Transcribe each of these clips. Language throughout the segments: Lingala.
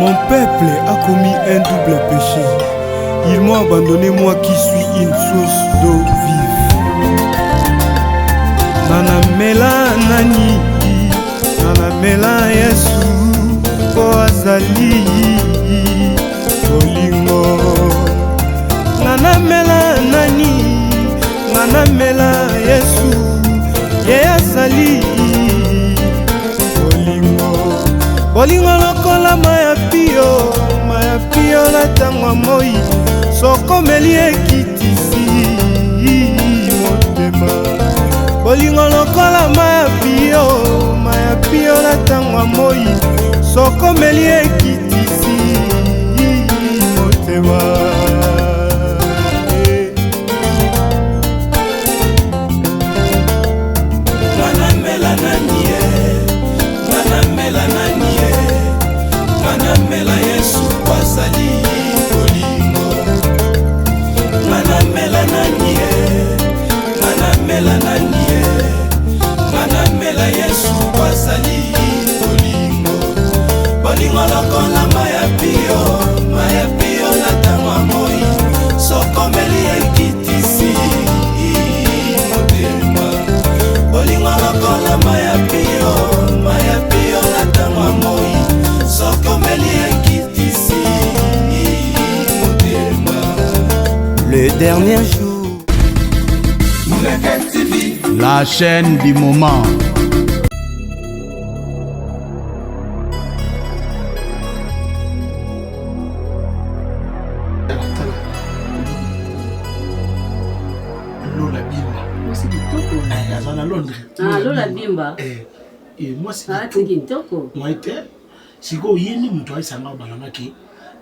Mon peuple a commis un double péché. Ils m'ont abandonné, moi qui suis une source d'eau vive. Nanamela nani, nanamela Yesu, po azali bolingo. Nanamela nani, nanamela Yesu, ye azali bolingo. Bolingo lokola maya pio na tangwa moi, sokomeli ekitisi motema. Bolingo lokola maya pio na tangwa moi, sokomeli ekitisi motema. Nanamela nanie, nanamela nanie, nanamela Yesu kwazali bolingo. Nanamela nanie, nanamela nanie, nanamela Yesu kwazali bolingo. Bolingo lokola maya pio na tangwa moi, sokomeli ekitisi motema. Bolingo lokola maya pio na tangwa moi, sokomeli ekitisi motema. Le dernier jour, la chaîne du moment. Lola Bimba. Moi c'est kitoko. Elle est à Londres. Ah, Lola Bimba. Et moi c'est Ah, c'est kitoko. moi était siko yeni mutu aisanga balangaki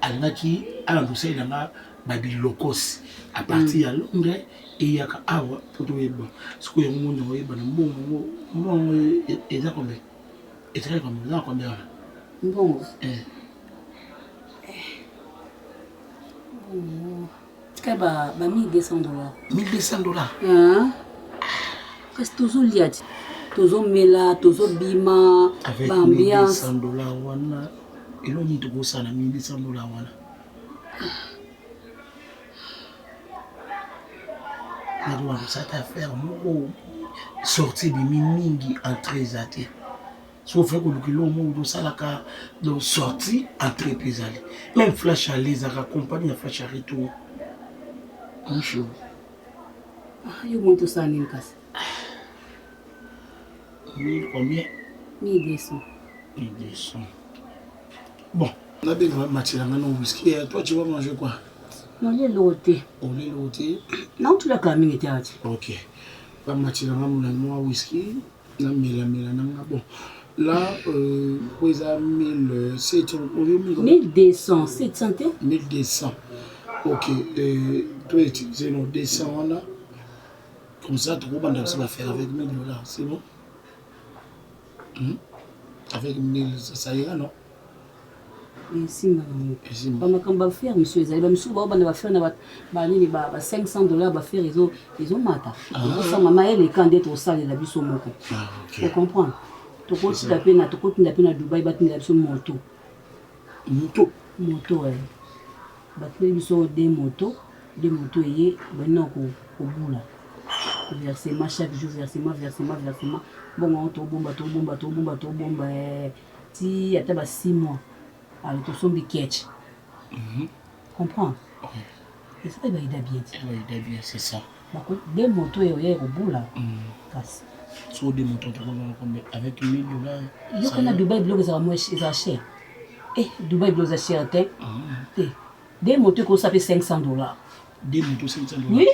alingaki alandusa ilanga babilokos à partir ya Londres et yaka awa poto yeba siko yango mona yeba na mbongo eza kombe eza kombe eza kombe wana Mbongo. Tika ba $1200. $1200. Hein? Parce que toujours lié. Toujours mela, toujours bima, avec ambiance. $1200 wana elo ni to sala $1200 wana. Mais ça t'a fait un sortie de mingi entrée zati. Sauf que le kilo monde ça la ka donc sortie entrée pesale. Même flash à les accompagner flash à retour. Bonjour. Ah, yo monte ça en casse. Combien? 1200. 1200. Bon, on a bien matière dans nos whisky. Toi tu vas manger quoi? Non, les lotés. On est loté. Non, tu l'as quand même été à. OK. Pas matière dans nos whisky. Na mela bon. Là vous avez 1700. 1200, 700. 1200. OK. Toi c'est nos 200 là. Comme ça, tu vas faire avec $1000, c'est bon? Avec 1000, ça ira, non? Si, madame. Quand on va faire, monsieur, ils va faire $500, va faire, ils ont matin. Ça, maman, elle est candidate au salaire de la biso moko. Tu comprends? Tu continues d'appeler à Dubaï, tu vas faire moto. Moto? Moto, oui. Tu vas faire des motos, et maintenant, au bout là. Versement chaque jour, versement. Bon, on te bomba. Si à table 6 mois, alors tu sommes des catch. Comprends? Et ça, il va bien. Oui, il bien, c'est ça. Des motos et au bout là. Sur des motos, avec $1000. Il y a Dubaï, c'est cher. Eh, Dubaï, c'est cher. Des motos que ça fait $500. Des motos $500? Oui.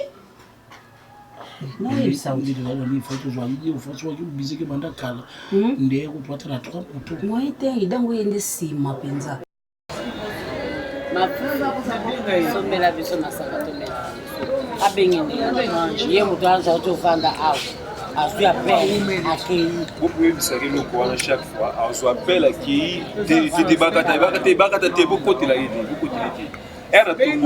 Non, il ça. Il faut toujours aller, il faut toujours biser que banda kala. Ndé ko pata na 3 motos. Moi, il dango yende si ma penza. Ma penza ko sa sombela biso na sakatole. Abengeni. Ye mutanza utovanda out. Azu appel accueilli. Vous pouvez me servir le courant chaque fois. Azu appel accueilli. Te bakata te beaucoup de la idée, beaucoup de l'idée. Era tout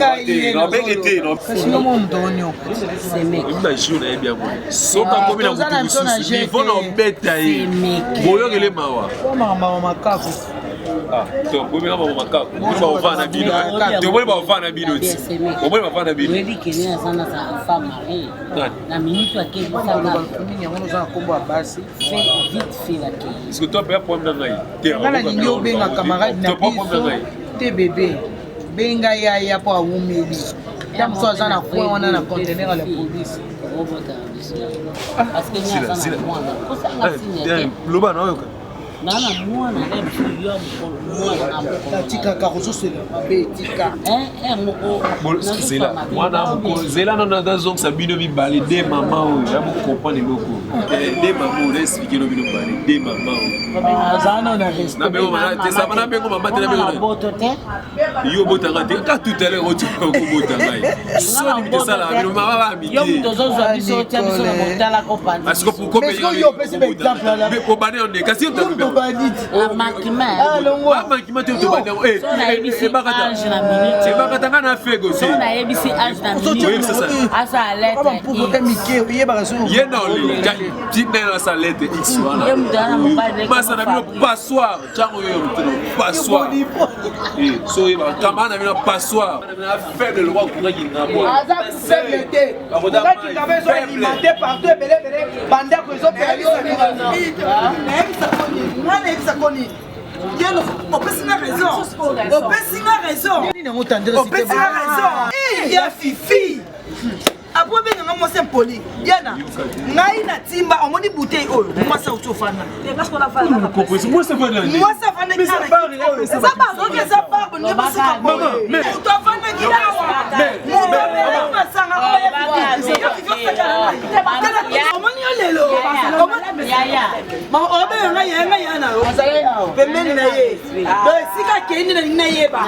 non ben été non. Sinon mon donio. C'est mec. Imagine na bien bon. Soka komi na kutusu. Niveau na beta yi. Boyo gele mawa. Mama makako. Ah, to bomeka ba makako. Ba ovana bino. To bomeka ba ovana bino. Bomeka ba ovana bino. Oui, qui est dans sa femme mariée. La minute à qui vous avez famille yango za kombo abasi. fait vite fait la qui. Est-ce que toi peut prendre ngai? Ngana ninyo benga camarade na biso. Te bébé. Benga ya po awumeli. Tam so za na kwa wana na conteneur la police. Parce que n'y a ça moi. Pour ça la signe. Loba na yoka. Nana moi na lem yo moi na tika ka kozosela mabe tika moko zela mwana moko zela na dazo sa bino bibale de mama o ya mo comprendre loko de mama o expliquer no bino bale de mama o azana na respect na be o mana te sa bana be ko mama te na be yo botanga te ka tout à l'heure o tu ko botanga so ni te sala bino mama ba mi yo mutozo zo biso tia biso na motala ko pandi parce que pour combien yo pese exemple là be ko bane on de kasi on te makima te to bane e bakatanga na fego si na yebisi age na minute asa lettre pour que mike ye ba so ye na oli ti na sa lettre x wana ye mudana mobile masa na bino passoir chango yo mutino passoir so ye ba kama na bino passoir na faible le roi ko ngi ngamo aza faible te akoda ki kama so alimenté partout belé banda ko so peli On peut signer raison. On peut signer raison. On peut signer raison. Il y a Fifi. Après bien non moi c'est poli. Yana. Ngai na timba omoni bouteille oyo. Moi ça utofana. Parce qu'on a fait. Moi ça va. Moi ça va na. Ça va donc ça part ne pas ça. Mais utofana kilawa. Mais sanga omoni lelo. Ya. Ma obe ngai yana. Pembeni na ye. Do sika kendi na yeba.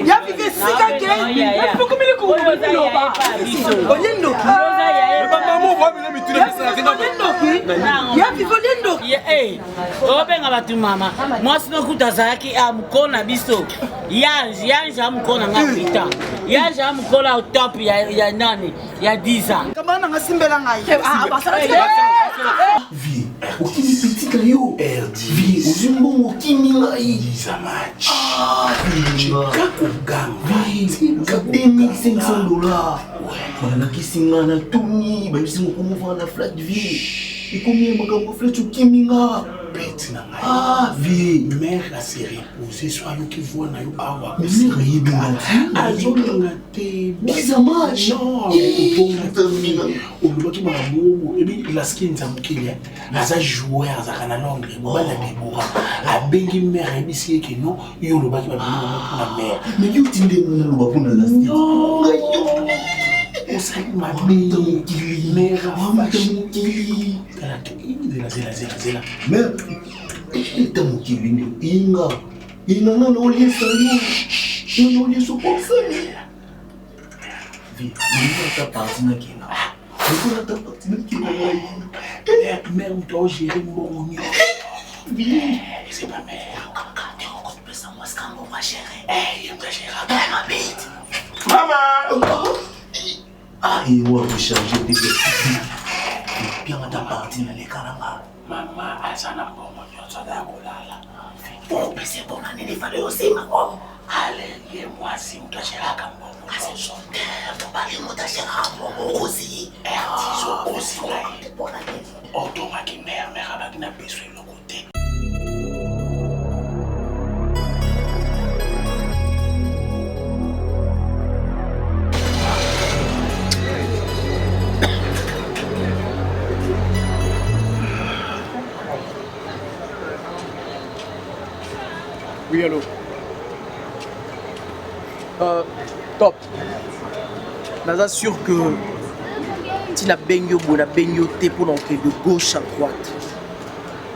Ya fike sika kendi. Ya fike komile ko loba. Olindo. Maman va venir me tirer ça. Ya fike olindo. Eh. Obenga batu mama. Mwasi no kutazaki amkona biso. Yanje amkona ngapita. Yanje amkola au top ya nani? Ya 10 ans. Kamana ngasimbela ngai. Vie, okini petit kayo. Vie, ozumbo okini ngai. Zamatch. Vie, vie, 2500 $. Bana kisinga na tuni, ba bisingo komo na flat vie. Et combien makambo flat okiminga? Petit na ngai. Ah, vie, mère la série posée soit yo ki voit na yo awa. Mais c'est rien bien. Azonga te. Zamatch. Non, olobaki makambo ebi la skin nzamukeli naza joueur azaka na Londres bobala bibura abengi mère ebisi eke non yo olobaki babino mpona mère mais yo tinde mona loba mpona la skin osali mabe mère mokili zela mère eta mokili nde inga nana oliesa yo nana oliesa okosani vi ata parti na kina on a ta partie qui m'a mère ou toi gérer mon mieux. C'est pas mère. Tu recoupes ça moi quand on va gérer. Il me gérer ma bête. Maman. Ah, il va me changer de bête. Bien ta partie na les kananga. Maman, asana bon moi ça da kolala. Oh, mais c'est bon année il fallait aussi ma oh. Allez, moi si on t'a géré comme bon. C'est son terre, pour parler mon t'a géré bon aussi. Ertiso aussi là. Bon année. Oh, ton maki mère avec na besoin le côté. Oui, allô. Top. Naza sûr que si la bengyo bona bengyo te pour l'entrée de gauche à droite.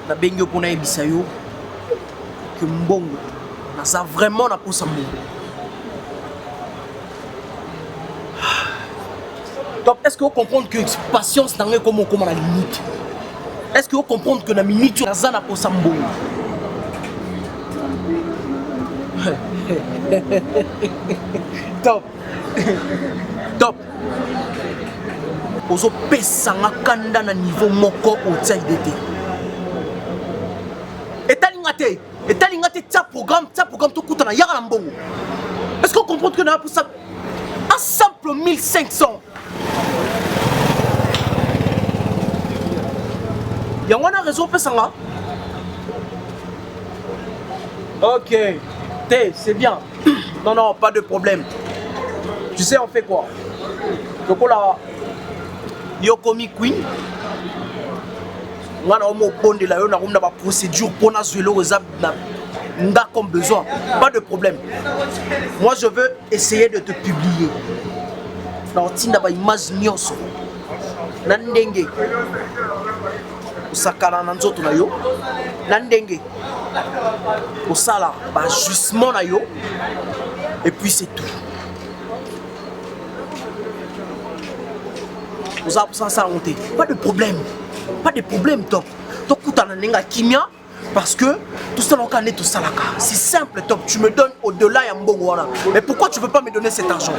La bengyo pour na ebisayo que mbongo naza vraiment na posa mbongo. Top, est-ce que vous comprenez que patience dans comment la limite? Est-ce que vous comprenez que la minute naza na posa mbongo? Top. Top. Ozo pesanga kanda na niveau moko outside de. Etalinga te. Et talinga te tia programme tout coûte na yara mbongo. Est-ce qu'on comprend que na pour ça un simple 1500. Y'a on a raison pour ça là. Ok, c'est bien. Non, pas de problème. Tu sais, on fait quoi? Donc là, Yokomi Queen. On a une procédure pour nous comme besoin. Pas de problème. Moi, je veux essayer de te publier. Dans une image nyonso. Nandenge. Osakala nanzoto na yo. Nandenge. Osala ba jugement na yo. Et puis c'est tout. Vous avez ça monter. Pas de problème. Pas de problème, top. Top kutananenga kimia parce que tout ça l'on tout ça là. C'est simple, top. Tu me donnes au-delà ya mbongo wana. Mais pourquoi tu veux pas me donner cet argent?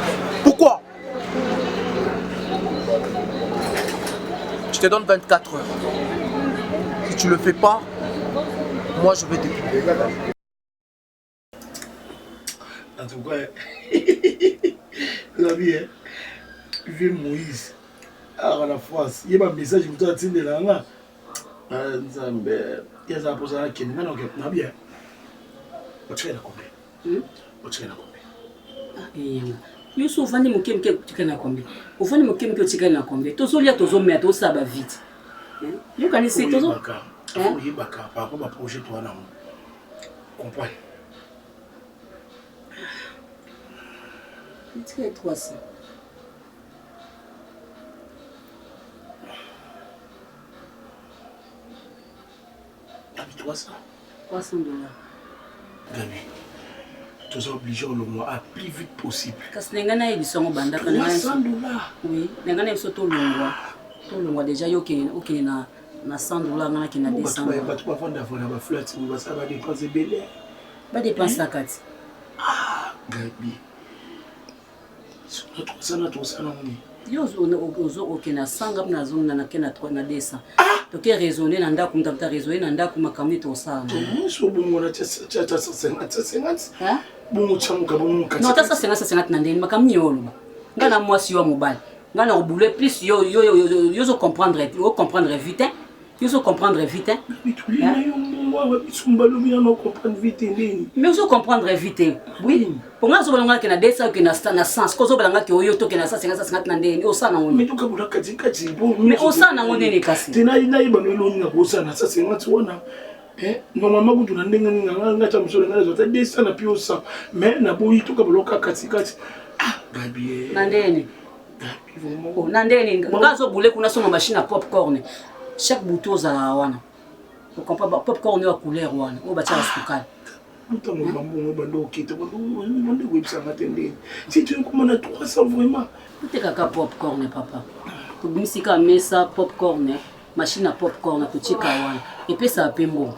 Pourquoi? Je te donne 24 heures. Si tu le fais pas, moi je vais te payer. En tout cas, la vie, vieux Moïse, à la France, il y a un message qui vous a dit là. Il y a un posé à qui n'est pas bien. Tu es là combien? Tu es là combien? Youssouf, ufanye mukemke kutikana combien? Ufanye mukemke kutikana combien? Tozolia tozomea tosaba vite. Yo kanisi tozo. Oui, baka par rapport à projet toi na. Comprends? Tu es 300. $300. $300. Gabi, tu es obligé au mois à plus vite possible. Parce que n'engana ebisongo banda kana $300. Oui, n'engana ebiso to longwa déjà yo ok na $100 ngana ki na $200. Ba tu vas vendre ba flat, on ça va dépenser belé. Ba dépenser akati. Gabi. $300 na Yo ozo ok na 100 na zone na kena 3 na 200. Donc raisonner na ndako mtata raisonner na ndako makamni to sana. So bongo na tsa 50. Hein? Bongo chamuka bongo kati. Non ta 50 na ndeni makamni yolo. Ngana mwasi wa mobile. Ngana obule plus yo zo comprendre vite. Yo zo comprendre vite. Mais vous comprendre vite. Oui. Pour moi, je veux que na desa que na sens. Kozo balanga que oyo to que na 50 na ndeni. Osana ngoni. Mais to ka bula kati. Mais osana ngoni ni kasi. Tena ina iba no na osana ça 50 wana. Normalement vous na ndenga nga cha msole na zote desa na pio ça. Mais na boyi to ka bula kati. Gabi. Na ndeni. Oh, na ndeni. Ngazo bule kuna soma machine à popcorn. Chaque bouton za wana. Vous comprenez popcorn de couleur wana. O bacha sukali. Notamment maman bando kite bando websa matende. Si tu commandes 300 vraiment. Tout est kaka popcorn papa. To bisika mesa popcorn, machine à popcorn to chika wana. Et puis ça pembo.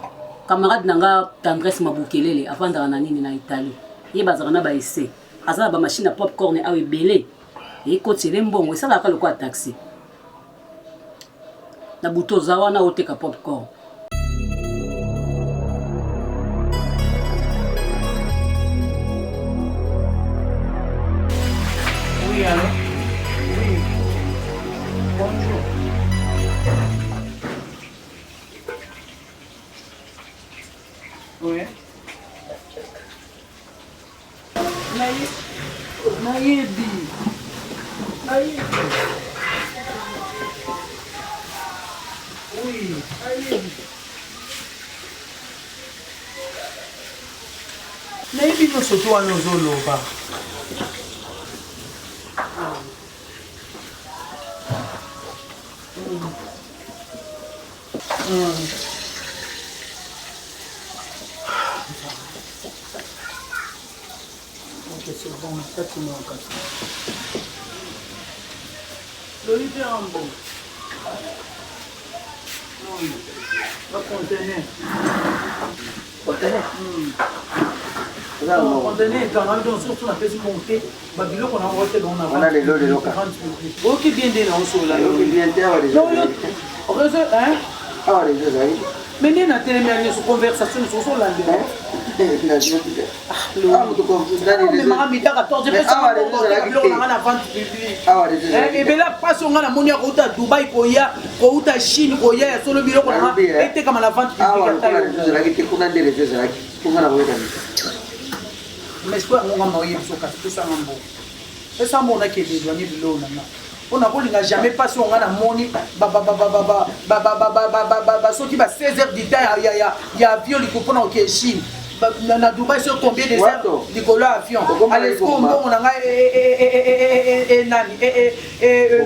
Camarade nanga Tendresse Mabukelele avant d'ana nini na Italie. Yeba na ba essayer. Azala ba machine à popcorn awe belé. Et côté mbongo ça la ka le quoi taxi. Na buto za wana oteka popcorn. Oui, alors? Oui. Bonjour. Oui. Nayebi. Oui, nayebi. Nayebi no soto wana ozoloba. Ok, c'est bon, ça tu m'en casses. L'olivier en bon. Oui. Le conteneur. Conteneur. Le conteneur est quand même surtout la pièce montée. Babylone qu'on a voté dans la vente. Ok, bien des noms sur la. Non, réseau, hein? Ah, réseau, Mais nous avons télé sur conversation sur son langue. Mais ma mita 14 et bien là pas sur la monnaie route à Dubaï koya route à Chine koya sur le bureau qu'on a été comme la vente publique. Mais quoi on va marier sur quatre ça mambo. Et ça mon a qui est éloigné de l'eau là. On n'a jamais passé on a la monnaie ce qui va 16h du temps il y a avion qui comprend en Chine. Na Dubaï sur combien de heures du cola avion à l'esco on a nani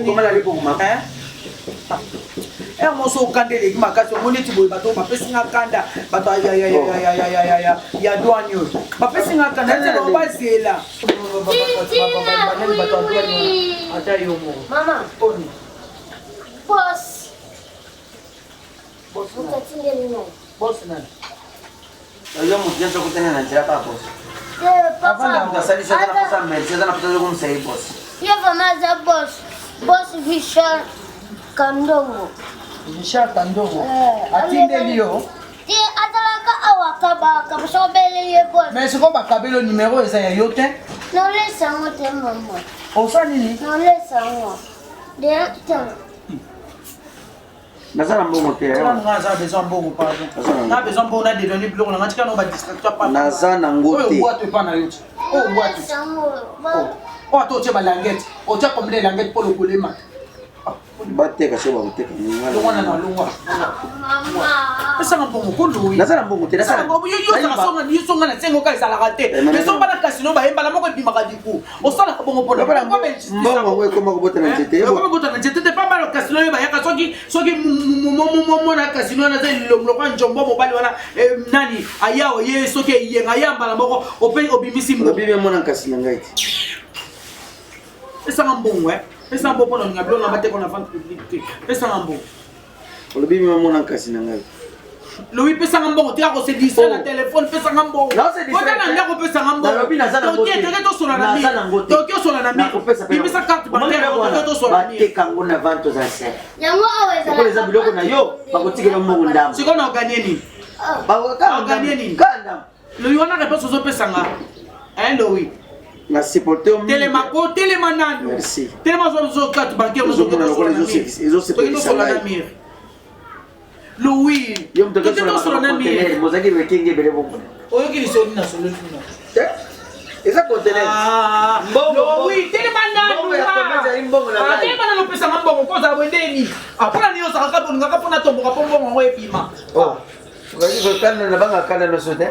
comment aller pour moi hein on so kande les makasi on est tibo bato ba pesinga kanda bato ya douane ba pesinga kanda c'est ba zela mama boss boss nani Yo mutien soko tena na njia pa boss. Avant de passer ça na pasa merci ça na pasa comme ça boss. Yo vraiment za boss. Boss Richard Kandongo. Richard Kandongo. Atinde lio. Ti atalaka awakaba kabso bele ye boss. Mais c'est comme bakabelo numéro eza ya yote. Non laisse moi te maman. On ça nini? Non laisse moi. De temps. Nazana mbongo te. Nazana besoin mbongo pardon. Na besoin mbongo na devenir blongo na ngatika no ba distracteur pas. Nazana ngote. Oh boîte pas na yote. Oh boîte. Oh to che ba languette. O cha comme les languettes pour le colema. Batte ka seba batte ka ngala. Longwa na longwa. Mama. Esa mbongo ko lui. Nazana mbongo te. Nazana mbongo yo za songa ni songa na sengo ka sala rate. Mais songa na casino ba yemba la moko bimaka diku. O sala ka mbongo pona. Mbongo ngwe koma ko bota na njete. Ko bota na njete te pas mal au casino ba yaka soki mo na casino na zeli lo kwa njombo mobali wana nani ayao ye soki yenga yamba la moko obimisi mbongo. Obibi mo na casino ngaiti. Esa mbongo Pesa mbongo na ngablo na bate kona vente publique. Pesa mbongo. Olobi mo na casino ngaiti. Louis pesa mbongo te ko se disa na téléphone pesa mbongo. Kota na ndako pesa mbongo. Olobi na zana ngote. Tokyo sola na mi. Tokyo sola na mi. Pesa carte bancaire Tokyo sola na mi. Bate kango na vente za se. Yango aweza. Ko leza biloko na yo bakotikela mbongo ndamo. Siko na gagner ni. Ba gagner ni. Kanda. Louis wana réponse zo pesa nga. Hein Louis. Na supporter au Téléma nando. Merci. Téléma zo carte bancaire zo sola na mi. Louis. Yo mtoto sola na mi. Mozaki wekenge bele bongo. Oyo ki lisoni na solo fina. Eza conteneur. Louis, téléma nando. Téléma nando pesa mbongo ko za bwendeni. Apona niyo sa ka bonga ka pona tomboka pombongo ngo epima. Oh. Ngaki ko kana na banga kana no sote.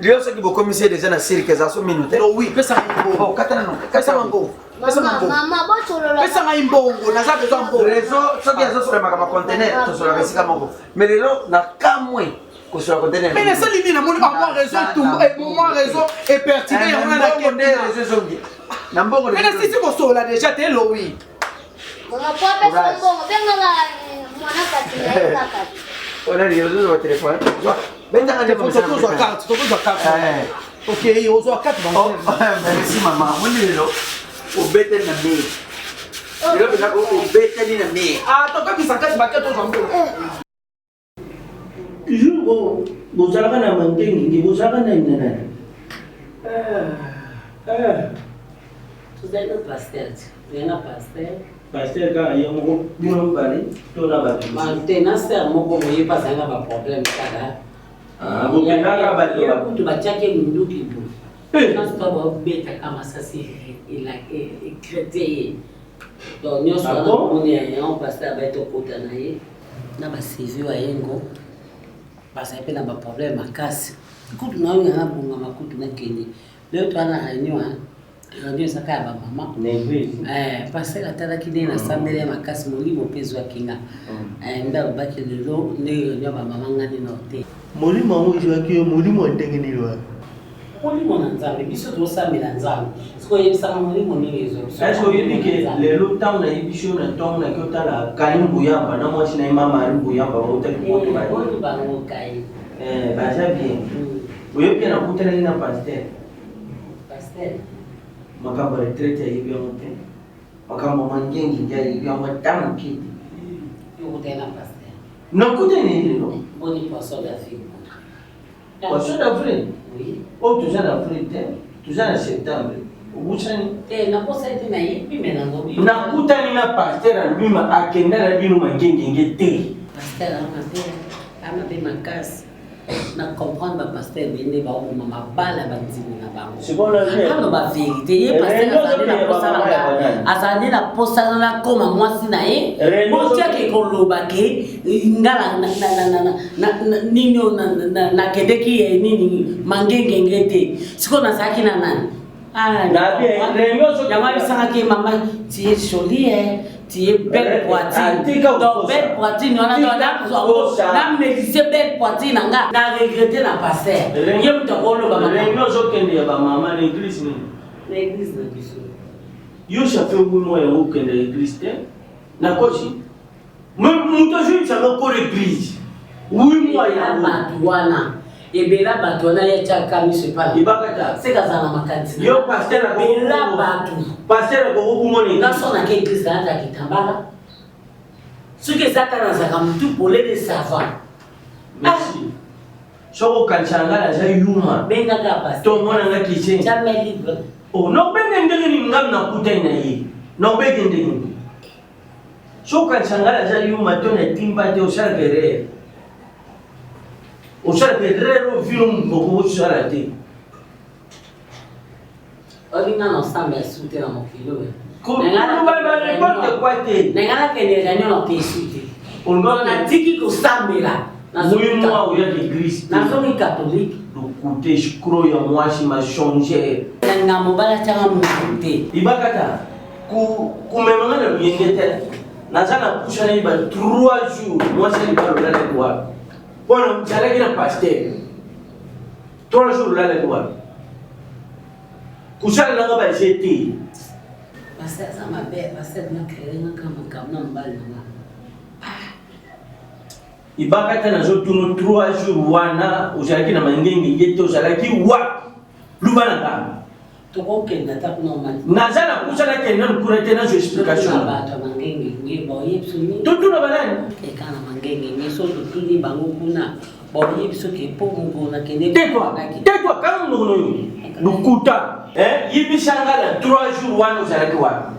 Lio soki bo commissaire déjà na cirque za so minute. Louis, pesa mbongo. Oh, katana no. Pesa mbongo. Mama botolola. Pesa mbongo, na za besoin mbongo. Réseau soki azo sur ma conteneur, to sur la besika moko. Mais lelo na kamwe ko sur la conteneur. Mais ça limite na moni avoir raison tout et moi raison et pertinent on a la réseau zongi. Na mbongo. Mais si c'est bon là déjà t'es Louis. Mama kwa pesa mbongo, benga la mwana kati ya kati. On a les réseaux au téléphone. Benga na téléphone to zo carte. OK, on zo carte bancaire. Merci maman. Moni lelo. O bete na me. Lelo bina ko o bete ni na me. Ah, to ka bisa carte bancaire to zo mbongo. Toujours bozalaka na mandengi bozalaka na nini tozali na pasteur tozali pasteur pasteur kaka ye moko bino mibale to na bato te na ser moko boye pasanga ba problème kaka bopengaka bato kutu batiaki munduki bo nasika babetaka masasi ekrete ye donc nyonso wana komoni yango pasteur abaye tokota na ye na basevi wa yengo bazali mpe na baproblème makasi kutu na oyo abonga makutu nakende leo twana réunion ezaka ya bamama pasteur atalaki ndenge nasambeli ya makasi molimo mpe ezwaki nga nde alobaki lelo ndenge réunion bamama ngani na te molimo yango ezwaki yo molimo ndenge nini wana molimo na nzambe biso tosambela nzambe siko oyebisaka molimo ndenge ezwaki oyebi ke lelo ntango nayebi biso na ntongo naki otala kali mbuyamba na mwasi na ye mama ali mbuyamba baotaki moto bango kai baza bien oyebi ke nakutanaki na pasteur makambo ya retraite ayebi yango te makambo mangengi nde ayebi yango ata mokiti nakutani lelo Boni poisson d'Afrique. Poisson d'Afrique? Oui. Oh, tu es en Afrique, tu es en septembre. nakosaiti na ye mpe menango nakutani na pasteur alubima akenda na bino mangengenge te. Pasteur amabe makasi na comprendre ba pasteur bende ba oma mabala bandimi na bango. Ano ba vérité ye pasteur azali na posa na koma mwasi na ye botia ke koloba ke ngala na nino na kedeki nini mangengenge te siko na saki na nani. Yamari Saraki, maman, tu es jolie, tu es belle poitrine. Donc, belle poitrine, on a me disait belle poitrine, on a regretté la passer. Yem te rolo, maman. L'église, l'église, na biso. Yo, ça fait 8 mois que l'église, na kochi. Même mon jour, ça va pour l'église. 8 mois, ya ebela bato na ya chaka miso pala ibakata seka sana makanti yo pasteur ko bela bato pasteur ko kumoni na sona ke Kristo ata kitambala suke sata na saka mtu pole de savoir merci soko kanchanga za yuma benga ka pasteur to mona na kitchen jamais libre oh no benge ndenge ni ngam na kutai na yi no benge ndenge soko kanchanga za yuma to na timba te osara kere osara kere film ko osara te Olina no samba sute na mokilo. Ngala ba n'importe quoi te. Ngala ke ne ganyo no te sute. Ongo na tiki ko sambela. Na zomi moi oya ke Christ. Na zomi catholique. Do côté scro ya moi si ma changer. Na mobala changa mukute. Ibakata ku memanga na yengete. Na sana pushana iba 3 jours moi c'est pas le la quoi. Bon, j'allais dire pasteur. 3 jours là la quoi. Kusala nanga ba jeti. Pasteur ça m'a bête, pasteur na créer na kama mbali na. Ibakata na zo tuno 3 jours wana ozalaki na mangenge yeto ozalaki wa lubana ka. Toko kenda ta normal. Nazala kusala kenda kurete na explication. Ba ta mangenge ngi bo yepsuni. Tutu na banani? E kana mangenge ngi so tutili bango kuna. Bo yepso ke po ngo na kende. Tetwa kama ngono yo. Lukuta yibishangala 3 jours wana ozalaki wa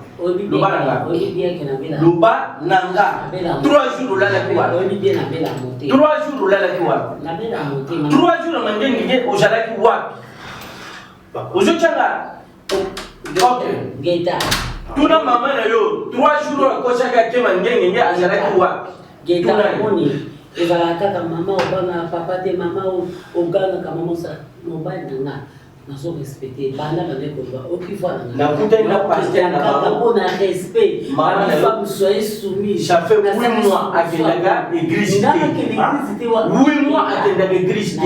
luba nanga 3 jours olalaki wa 3 jours olalaki wa 3 jours mangenge nge ozalaki wa ozochanga geta tuna mama na yo 3 jours akosaka ke mangenge nge azalaki wa geta moni ezala kaka mama obanga papa te mama oganga kama mosa mobile nanga nazo respecter bana bana ko ba okifana na kuta na pasteur na ba ko na respect mama na femme soyez soumis ça fait 8 mois akendaka église te 8 mois akendaka église te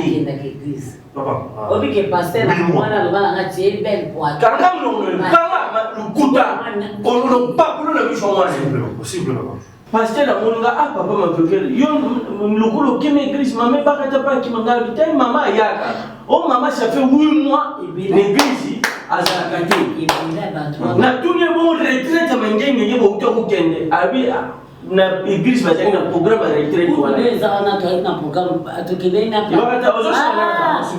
papa obi ke pasteur na mwana lo bana ngati belle pointe kanga kanga lukuta kono pa kono na misho mwana possible papa pasteur na monga papa mapekele yo lokolo keme église mama bakata pa ki manga bitay mama yaka oh maman ça fait 8 mois l'église azalaka te na tuni bon retraite mangenge yebo utoko kende abi na église bazali na programme de retraite wana eza na to na programme atokende na bakata ozosala s'il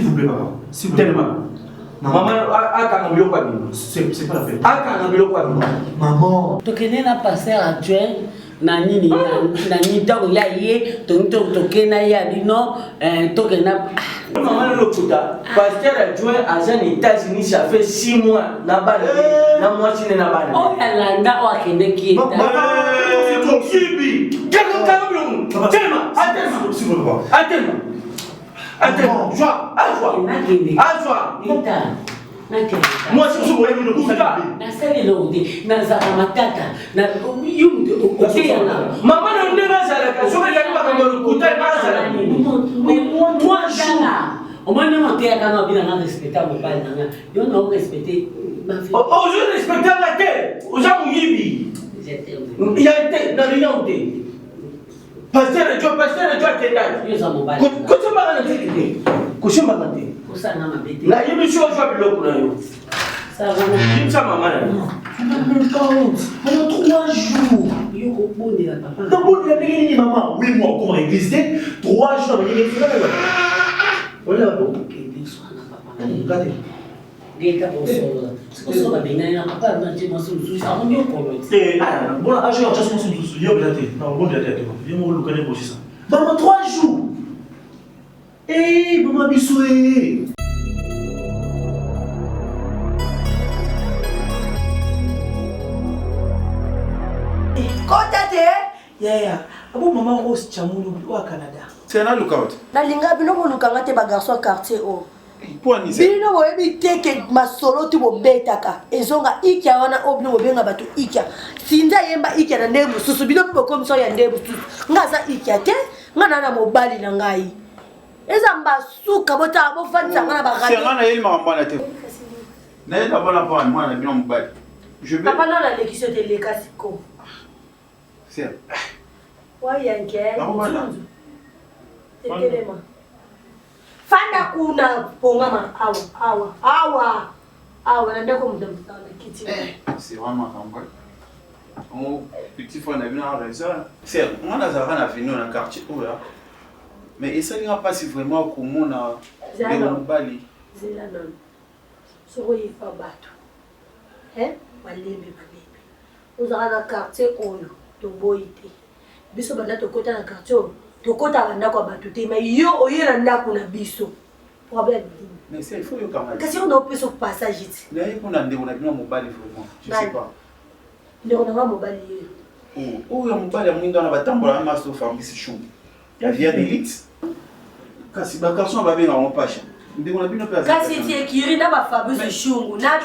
vous plaît papa s'il vous plaît maman akanga biloko ya bino c'est pas la peine akanga biloko ya bino maman tokende na pasteur actuel na nini na nitako ya ye tokena ya bino tokena maman lokuta pasteur adjoint à les États-Unis ça fait 6 mois na bana na moitié na bana o yalanda o akende ki Kibi kaka kamblong tema atema joie moi je suis venu le kuta na sali lodi na zaka matata na yumde okeyana mama na ndena zalaka soka ya kwa ngolo kuta na zalaka moi jana o mwana mote ya kana bila na respecter mo bali nanga yo na respecter ma fille oh je respecte la terre aux gens yibi il y a été dans rien té pasteur tenda yo za mo bali ko tsama na tiki ko shimba na te ko sana mabete na yibi sho biloko na yo ça va Mama même pas honte. Pendant 3 jours. Non, bon, il a payé maman. Oui, moi, encore l'église. 3 jours, il est là. Voilà, bon. Regardez. Bon, ah, je vais en chasse mon sous. Il y a non, bon, il y a viens me relouquer pour ça. Maman, 3 jours. Eh, maman, bisoué. Kotate yaya abo mama Rose Chamulu wa Canada c'est un lookout nalinga bino bolukanga te ba garçon quartier o point ni bino boyebi teke masolo tu bobetaka ezonga ikya wana obino bobenga bato ikya sinza yemba ikya na ndembu susu bino bokomso ya ndembu susu ngaza ikya te ngana na mobali na ngai eza mbasuka bota bofandisa ngana ba radio c'est ngana yeli makambana te na yenda bona pa mwana bino mobali je vais papa non la lekisio te lekasiko c'est ouais yanke tekelema fanda kuna pongama awa na ndako mtamtana kiti c'est vraiment makambana mon petit frère na bino raison c'est ngana za kana vino na quartier oya mais ça n'a pas si vraiment comment na mobali zela non soko yifa bato malembe ozala na quartier oyo toboyi te biso banda tokota na quartier oyo tokota bandako ya bato te mais yo oye na ndako na biso problème mais c'est il faut yo kamala kasi on doit passer au passage ici là il faut na ndeko na bino mobali vraiment je sais pas ndeko na mobali ye o ya mobali ya mwindo na batambola na maso fambisi chou ya via d'élite kasi ba garçon ba benga on pasha ndeko na bino pe kasi tie kiri na ba Fabrice Chungu na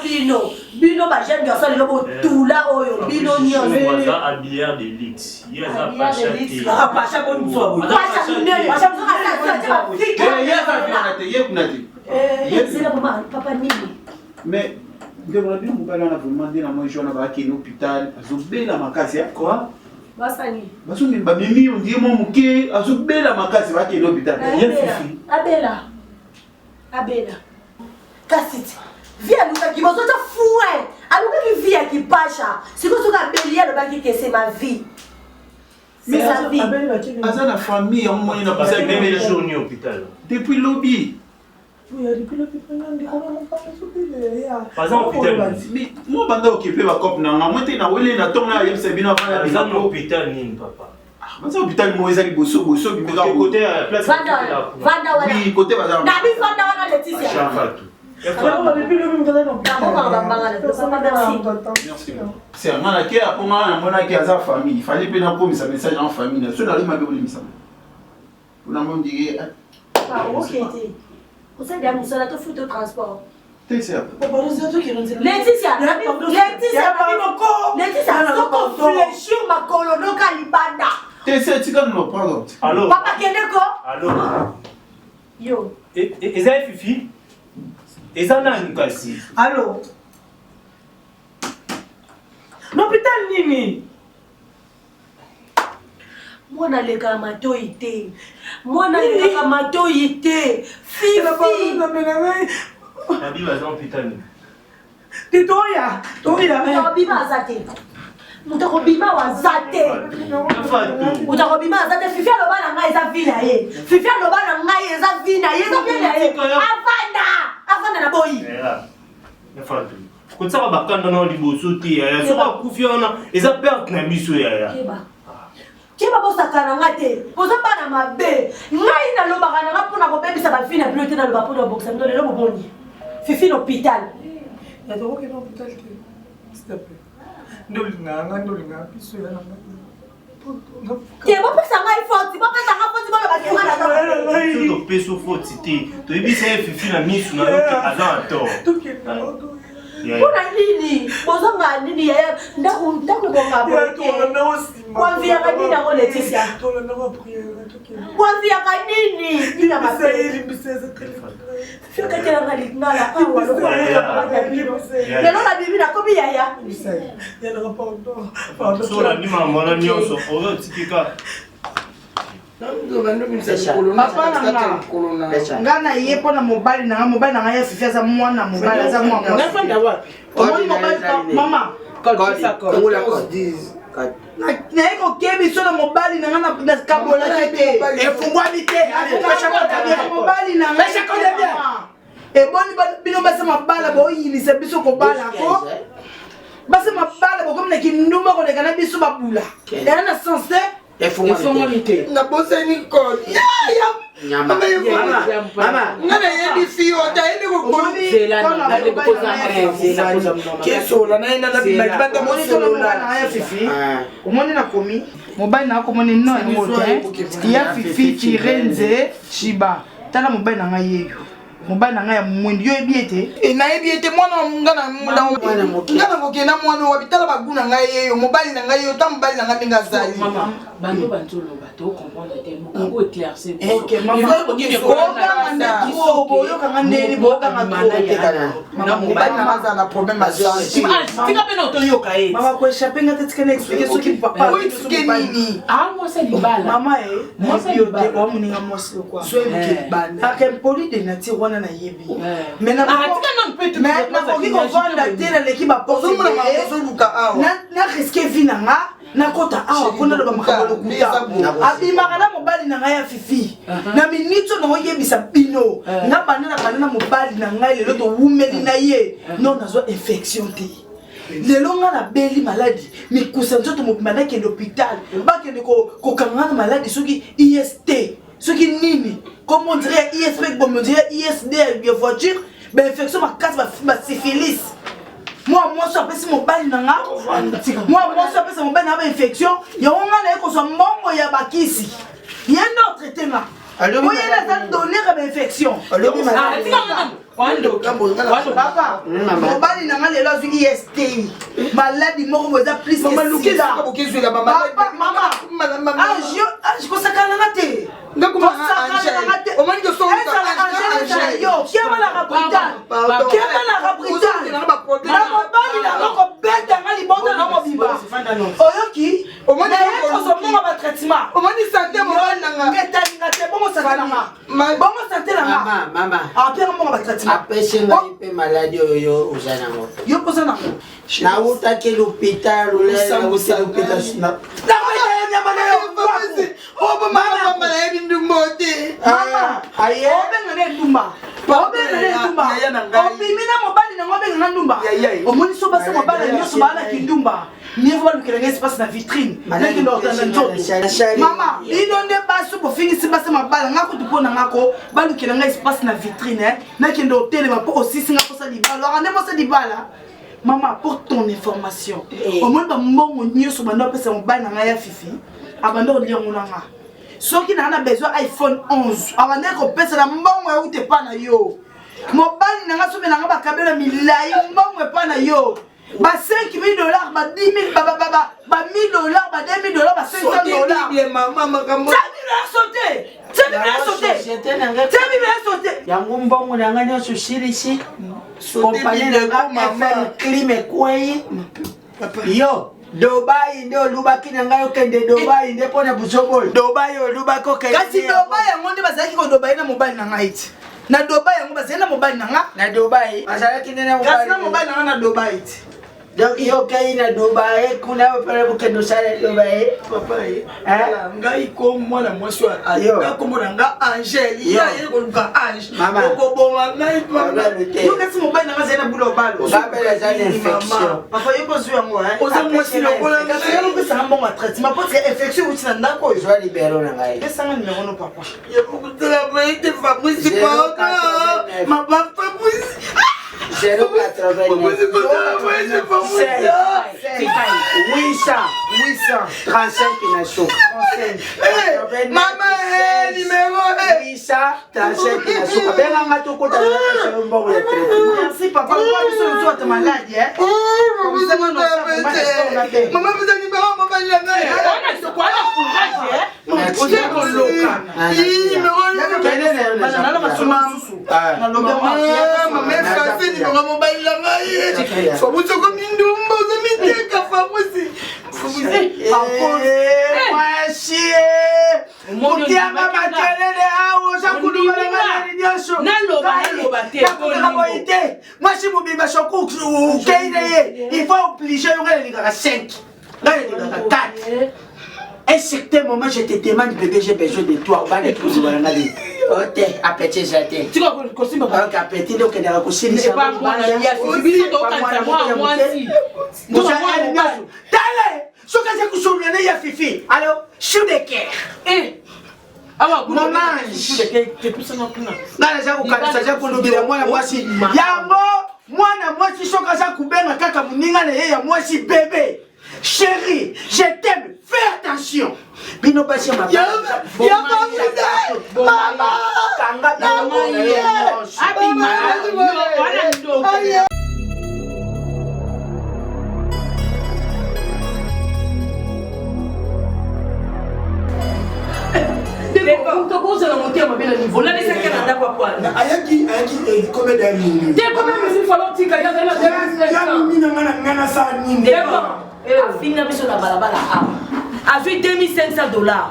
bino ba jeune garçon le bo tula oyo bino nyonso Waza habillard d'élite. Yeza pacha ti. Pacha bon so. Pacha kunele. Pacha c'est la maman papa nini mais ndeko na bino mobali wana vraiment ndena moi jona ba ki hôpital azobela makasi ya quoi basani baso mimba mimi on dit mon muke azobela makasi ba ki hôpital abela kasi via luka ki bozo ta fouet aluka ki via ki pasha siko soka belia lo baki que c'est ma vie c'est sa vie asa na famille on moni na pasa bébé journée hôpital depuis lobby oui depuis lobby on pas par exemple hôpital mais moi banda occupé ba cop na moi te na wele na tona ya sebina par exemple hôpital ni papa mais hôpital mo ezali boso bi ka côté place vanda wana oui côté bazar na bi vanda wana Laetitia Chafatu c'est un an qui a pour moi mon qui a sa famille il fallait bien comme ça message en famille na cela m'a bien ça on a même dit ah OK vous savez bien ça to foot transport Laetitia fléchir ma colono kalibanda Laetitia tu kan no pardon allô papa Keneko allô yo eza fifi eza nani kasi allô l'hôpital nini mwana leka matoi te mwana leka matoi te fifi nabi baza hôpital ni titoya utakobima aza te utakobima waza te utakobima aza te fifi aloba na ngai eza vi na ye fifi aloba na ngai eza vi na ye eza vi na ye avanda na boyi kotisaka bakanda na liboso te yaya soki akufi wana eza perte na biso yaya keba bosaka na nga te boza bana mabe ngai nalobaka na nga mpona kobebisa bafi na bino te naloba mpona bokisa mino lelo boboni fifi na hôpital te bopesa ngai foti bolobakenga so topesa foti te toyebisa ye fifi na misu na yoke aza na tort mpona nini bozonga nini yaya ndako bonga boke wamviaka nini yango Laetitia wamviaka nini bina fioketelanga lingala lelo na bibi nakomi yaya so nandima mwana nyonso ozotikika papa nanga nga na ye mpona mobali nanga ya fifi aza mwana mobali aza mama naye kokebi so na mobali na nga na kabolaki te efungwami te mobali na nga eboni bino basa mabala boyinisa biso kobalako basa mabala bokomi na kindumba koleka na biso babula eya na sens te efungwami te nabosani kodi mama ngana yebi fi ota ende kokoni kesola na enda na bibanda mosola na ya fifi omoni na komi mobali na komoni no mote ya fifi chirenze shiba tala mobali na ngai yeyo mobali na ngai ya mwindi yo ebiete na ebiete mwana ngana ngana mwana wa bitala baguna ngai yeyo mobali na ngai yo ta mobali na ngai minga zali mama bando bantolo bato comprendre te mokongo éclaircir OK mama boyo kanga ndeni boka ngana mama mobali na maza na problème azali tika pena otoyoka e mama ko échapper ngata tika na expliquer ce qui papa nini moi c'est libala mama moi c'est libala wa muninga mosi quoi so ebike bana akempoli de nature wana na yebi mais na tika non peut mais na ko ko vanda te na l'équipe a porter na risquer vie na nga nakota awa pona lo bamakalo kuta abimaka na mobali na ngai ya fifi na minito no yebisa bino na banana mobali na ngai lelo to wumeli na ye non nazo infection te lelo nga na beli maladie mikusa nzoto mobimana ke l'hôpital ba ke ko kangana maladie soki IST soki nini comme on dirait ISP comme on dirait ISD de voiture ben infection ma casse ba syphilis moi je appelle mon bal nanga moi je appelle mon bal na infection ya onga na ko so mbongo ya bakisi ya no traité na oui il a donné comme infection papa mon bal nanga le lozu IST maladie moko boza plus maman lukisa ko bokezwe la maman maman je ko sakana na te ndako angel o mani ko so angel yo kiama la capital kiama la capital na mobali na ko beta ngali bonda na mobiba oyoki o mani ko so mo ba traitement o mani santé mobali nanga ngeta ngate bongo santé nanga bongo santé nanga mama après mo ba traitement apeshe ngai pe maladie oyo ozana ngo yo posa na na uta ke l'hôpital ou là l'hôpital na mama na ndumbote mama aye obenga ne ndumba obenga ne ndumba obimina mobali na ngobenga na ndumba omoni so basa mobali nyoso bala kindumba ni va lu kelenge espace na vitrine na kindo otana nzoto mama ino nde basu bo finisi basa mobali ngako tupona ngako balu kelenge espace na vitrine na kindo hotel ma po osisi ngako sa libala ande mo sa libala mama pour ton information omoni ba mbongo nyoso bando pesa mobali na ngaya fifi abando liango nanga soki na besoin iPhone 11 abande ko pesa na mbongo ya ute pa na yo mobali nanga sobe nanga bakabela milai mbongo pa na yo ba $5,000 ba $10,000 ba $1,000 ba $2,000 ba $500 mama makambo sauté yango mbongo nanga nyonso shirishi compagnie de FM Clime kwei yo Dubai ndio lubaki na ngayo kende Dubai ndio pona busobol Dubai olubako kende kasi Dubai yango ndi bazaki ko Dubai na mobile na ngaiti na Dubai yango bazaki na mobile na nga na Dubai bazaki nena mobile kasi na mobile na nga na Dubai donc yo kai na Dubai kuna pale bukendo sala Dubai papa ngai ko mwana mwasi ayo ko mona nga Angel ya ko luka Ange ko bonga ngai papa yo kasi mobile na nga zena bulo balo ngabela zana infection papa yo bozu yango oza mwasi lokola kasi yo ko sa mbongo traitement parce que infection utina ndako yo libero na ngai esa nga numéro no papa yo ko tela baite Fabrice papa ma papa Fabrice 35 na show. Mama numéro 835 na show. Benga ngato ko tala na mbongo ya traitement. Merci papa, kwa biso nzo ta malade Mama vous avez numéro mama nyanga. On a quoi la courage on est ko loka. Numéro na masoma susu. Na loka mama kasi numéro mobile la ngai. Faut vous ko mindumba vous miteka famusi. Mwashie Mutianga makelele hao za kudumana ngani ndio so naloba te moi si mobimba soko ukeine il faut obliger yo ngale lingaka 5 ngale lingaka 4 un certain moment je te demande bébé j'ai besoin de toi bana kuzu bana ngale ote apete jate tika ko simba ba ka apete ndo kendaka ko silisa ba mwana ya biso to ka moi ndo ya nyaso tale soka je kusumya ne ya fifi allo shudeke awa maman ngana za kukanisa za kulubira mwana mwasi yango mwana mwasi soka za kubenga kaka muninga na ye ya mwasi bébé chérie je t'aime fais attention bino basi ma mama kanga na tokozala motema bela niveau la lesaki na ndako ya kwana ayaki combien d'années te combien mesure falo tika yazala ngana sa nini afinga biso na balabala awa azwi $2500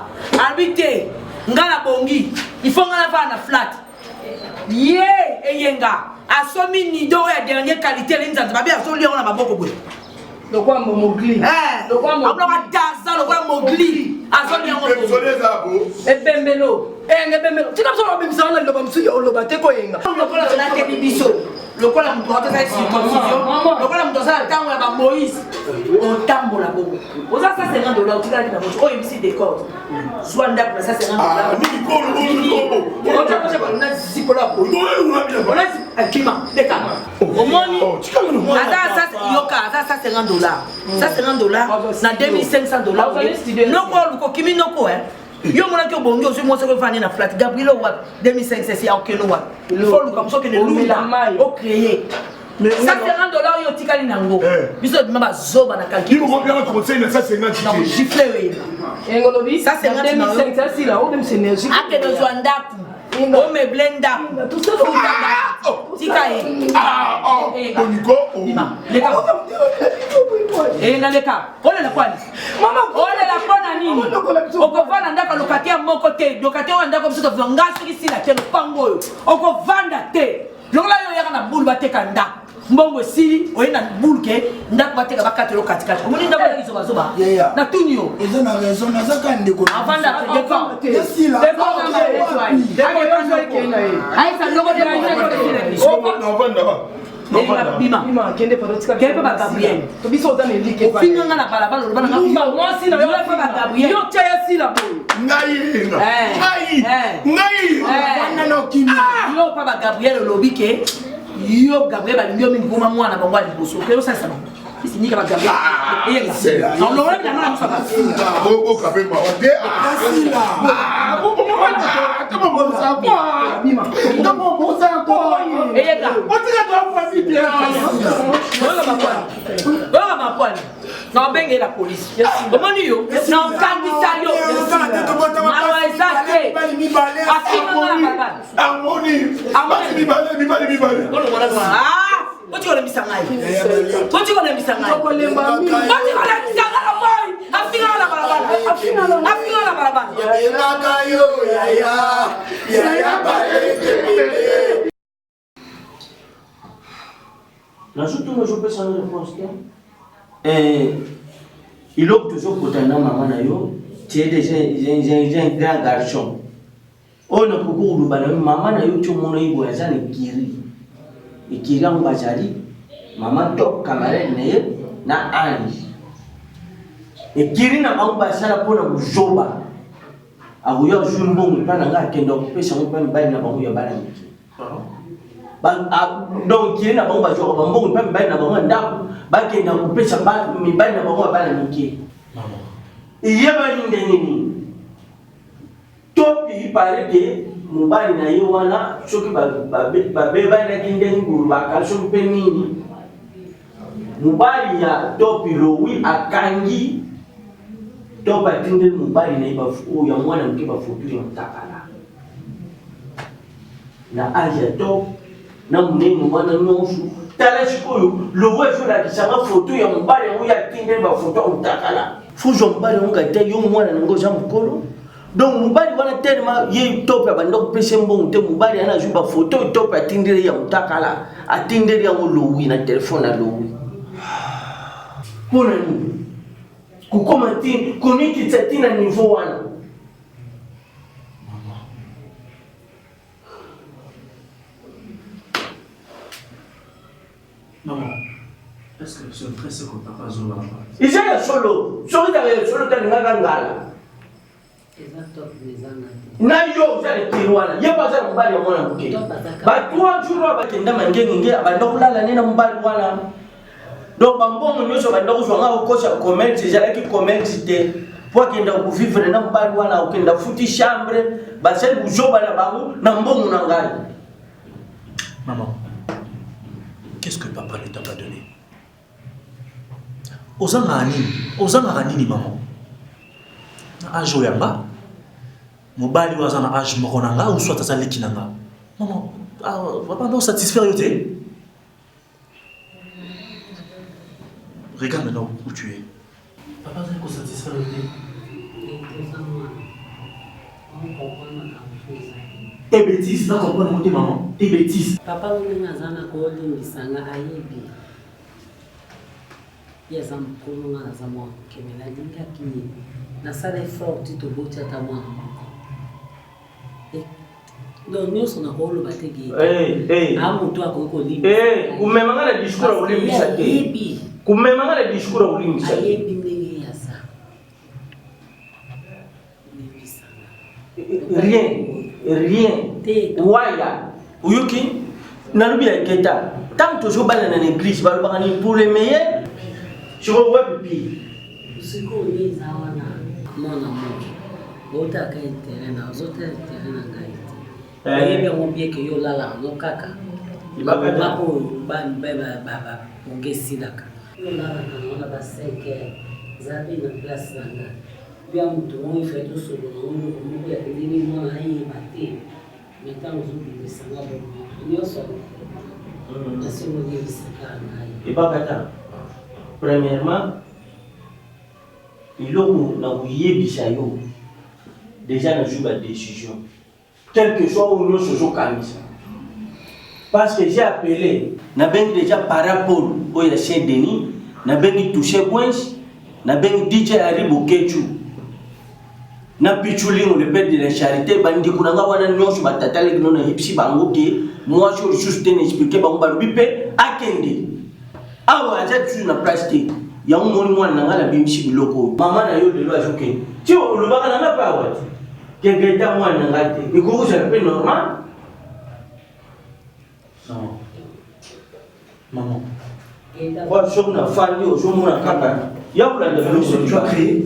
albi te nga na bongi ifo nga na vaa na flat ye eyenga asomi nido oyo ya dernier qualité elinzanza babi azoli yango na maboko boye lokwa mogli akulaka daza lokola mogli azoli yango ebembelo ebembelo tika biso babebisaka na liloba mosusu ya oloba te koyenga lokola natebi biso lokola moto atozali circoncision lokola moto azala ntango ya bamoïse otambola bongo oza $150 otikalaki na moto oyo ebisi décor zwa ndako na $150 akima leka omoni aza $150 na $2500 noko lukokimi noko yo monaki obongi ozwi mwasi okofani na flat gabriel wapi 2005 ya okeno wapi fo luka moso okende lula ocréer $150 oyo otikali nango biso bima bazoba na kalkilgifle akende ozwa ndaku omeble ndaku tika ye naleka olela kwani olela mpona nini okovanda ndako lokate ya moko te lokate oyo ndako biso tozwa nga soki sila te lopango oyo okovanda te lokola yo oyaka na bulu bateka ndako mbongo esili oye na bulu ke ndako bateka bakatelo katikati omoni ndako ezaki zobazoba na tuni yo eza na raison nazaka ndeko avanda bima kende pa Gabriel to biso za melike pa finga na balabala loba na mwasi na yo pa Gabriel yo tya sila boyo ngai wana no kimi yo pa Gabriel lobike yo Gabriel balingi yo mingi kuma mwana bango ali boso ke sasa isi nika ba Gabriel yenga on lo wala na mfa o kapemba ode asila kama boza kwa bima kama boza kwa yenga otika to fa video wala mapwani na benge la police omoni yo na kandisa yo na ezake What you gonna be sang? What you gonna be sang? What you gonna be sang? Il opte toujours pour ta maman. Tu es déjà un grand garçon. On a beaucoup de maman na yo tu mon ibo ya ni kiri. Ikira mbajali mama top camarade ne na ani. Ikiri na mamba sana pona mujoba. Abuya jumbo mpana nga kendo kupesa mpana mbali na bamuya bana miki. Donc kiri na mamba joba bambo mpana mbali na bamuya ndaku bakenda kupesa mbali na bamuya bana miki. Iyeba nini? Topi pare ke mubali na ye wana soki babeba na kindeni nguru bakaliso mpe nini mubali ya topi lowi akangi topa tindeni mubali na ye ya mwana mke bafoto ya mtakala na aja top na munene mwana nyonso tala sikoyo lowe ezolakisanga foto ya mubali yango ya tindeni bafoto ya mtakala fuzo mubali yango te yo mwana nango za mokolo Donc mobali wana tellement ye top ya bando pese mbongo te mobali ana juba photo top ya tindire ya mutakala atindire ya lowi na téléphone na lowi. Pona ni ku commenter komiki tsatina niveau wana. Maman, est-ce que c'est très ce que papa Zola va faire? Il est solo. Solo t'as une gangala. Na yo za le kirwana. Ye pas ça mbali ya mwana mke. Ba 3 jours ba kenda mangenge abandokulala nena mbali wana. Donc bambongo nyoso bandoko zwanga ukosha commerce jalaki commerce te. Pour kenda ku vivre na mbali wana ukenda futi chambre ba sel buzoba na bangu na mbongo na ngai. Maman, qu'est-ce que papa ne t'a pas donné? Ozanga nini maman? Na âge oyanga mobali waza na âge moko nanga ou soit azali kinanga. Maman, papa non satisfaire yote. Regarde maintenant où tu es. Papa doit être satisfaire yote. Tes bêtises, là comprendre côté maman. Tes bêtises. Papa nous nazana ko limisanga ayibi. Yeza mkulu nga nazamwa kemela linga ki na sala effort to botcha tamwa. Donc nous on a rôle bategi. Amutu akoko libi. Umemanga na discours ulimisha ke. Kumemanga na discours ulimisha. Ayibi ndenge yasa. Rien. Waya. Uyuki nalubi ya keta. Tant toujours bana na l'église balobanga ni pour les meilleurs. Je vois pipi. Ce qu'on dit zawana. Mon amour. Bota ka intérêt na zota intérêt na ngaiti. Yebe ngobie ke yo lala no kaka. Ibaka bako ban baba ungesidaka. Yo lala na ba 5 zabi na place na. Bien mutu on fait tout sur le nom ko ya ndini mwana ai bate. Maintenant ozubi bisanga bo. Nyoso. Nasi mo ni bisaka ngai. Ibaka premièrement, il y a déjà dans la décision. Quel que soit où nous sommes parce que j'ai appelé, n'a déjà par rapport au Yacine Denis, n'a touché Bouens, n'a DJ Aribo Ketchou, n'a pichuling le père de la charité, bandi kunanga wana nyonso batatale kinona hipsi bango ke, moi je juste expliquer bango balubipe akende. Awa aza na plastique ya moni mwana ngala bimshi biloko mama na yo de lo ajoke ti o lubaka na pa wati kengeta mwana ngate iko uza pe normal non maman kwa shoku na fandi o shoku na kaka ya kula de bloko tu as créé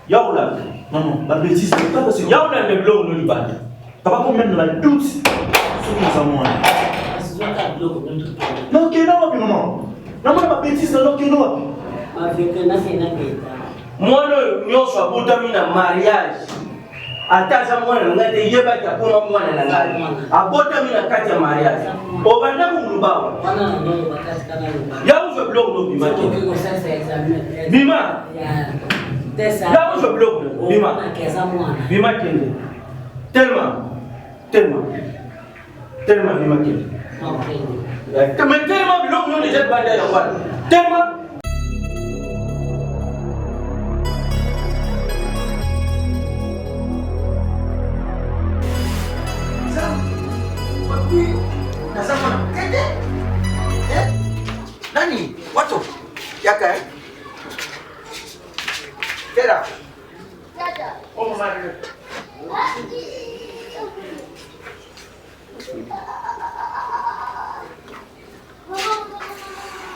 ya kula maman la bêtise c'est pas parce que ya kula de bloko no libanda papa combien de la doute sur nous avons non que non maman. Non, ma bêtise, non, que non. Moi, nous sommes aboutis à mariage. Ataza mwana ngate yeba ta kuma mwana na ngati. Abota mina kati ya mariage. Obanda kulubawa. Wana ndo bakati kana lubawa. Ya uzo blog no bima. Kiko sasa examine. Bima. Ya. Tesa. Ya uzo blog no bima. Na keza mwana. Bima kende. Tellement bima kende. Okay. Tellement blog no déjà banda ya kwa. Tellement Nani? Watu? Yaka eh? Kera. Dada. Oh mama.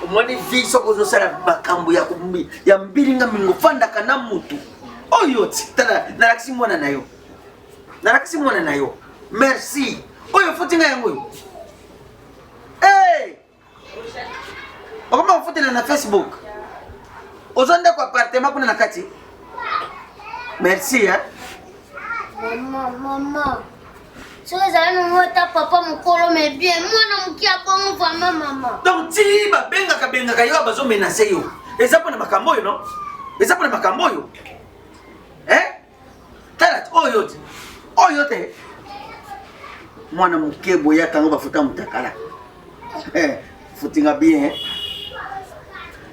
Omwani viso kuzosala bakambu ya kumbi ya mbilinga mingofanda kana mutu. Oyo tala narakisi mwana nayo. Narakisi mwana nayo. Merci. Oyo futinga yangu yo. Hey! Okoma ufutela na Facebook. Ozonde kwa appartement kuna nakati. Merci hein. Maman. Si vous avez un papa mukolo mais bien moi mukia bongo vraiment maman. Donc ti ba benga ka yo bazo menacer yo. Eza pona makambo yo no? Eza pona makambo yo. Eh? Tala oyo te mwana moke boya kango bafuta mutakala futinga bien